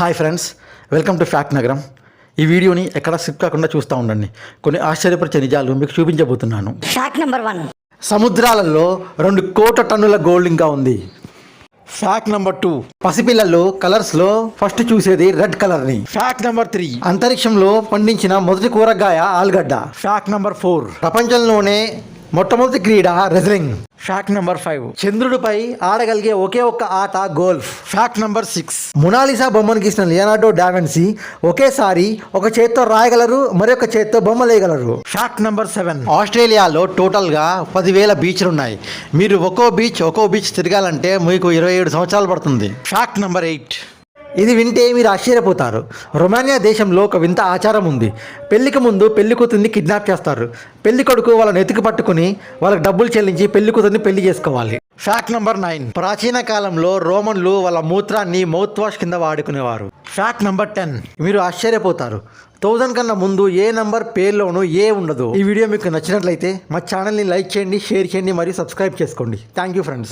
Hi friends, welcome to fact నగరం. ఈ వీడియోని ఎక్కడ స్కిప్ కాకుండా చూస్తూ ఉండండి. కొన్ని ఆశ్చర్యపరిచే నిజాలు మీకు చూపించబోతున్నాను. Fact number 1. సముద్రాలలో 2 కోట్ల టన్నుల గోల్డ్ ఇంకా ఉంది. Fact number 2. పసిపిల్లలు కలర్స్లో ఫస్ట్ చూసేది రెడ్ కలర్ని. Fact number 3. అంతరిక్షంలో పండించిన మొదటి కూరగాయ ఆలుగడ్డ. Fact number 4. ప్రపంచంలోనే మొట్టమొదటి క్రీడ రెజ్లింగ్. Fact number 5. చంద్రుడిపై ఆడగలిగే ఒకే ఒక్క ఆట గోల్ఫ్. Fact number 6. మొనాలిసా బొమ్మను గీసిన లియోనార్డో డావిన్సీ ఒకేసారి ఒక చేత్తో రాయగలరు, మరొక చేత్తో బొమ్మలేయగలరు. Fact number 7. ఆస్ట్రేలియాలో టోటల్గా 10,000 బీచ్లు ఉన్నాయి. మీరు ఒక్కో బీచ్ తిరగాలంటే మీకు 27 సంవత్సరాలు పడుతుంది. Fact number 8. ఇది వింటే మీరు ఆశ్చర్యపోతారు. రొమానియా దేశంలో ఒక వింత ఆచారం ఉంది. పెళ్లికి ముందు పెళ్లి కూతుర్ని కిడ్నాప్ చేస్తారు. పెళ్లి కొడుకు వాళ్ళని ఎతికి పట్టుకుని వాళ్ళకి డబ్బులు చెల్లించి పెళ్లి కూతుర్ని పెళ్లి చేసుకోవాలి. Fact number 9. ప్రాచీన కాలంలో రోమన్లు వాళ్ళ మూత్రాన్ని మౌత్ వాష్ కింద వాడుకునేవారు. Fact number 10. మీరు ఆశ్చర్యపోతారు. 1000 కన్నా ముందు ఏ నంబర్ పేర్లోనూ ఏ ఉండదు. ఈ వీడియో మీకు నచ్చినట్లయితే మా ఛానల్ని లైక్ చేయండి, షేర్ చేయండి మరియు సబ్స్క్రైబ్ చేసుకోండి. Thank you friends.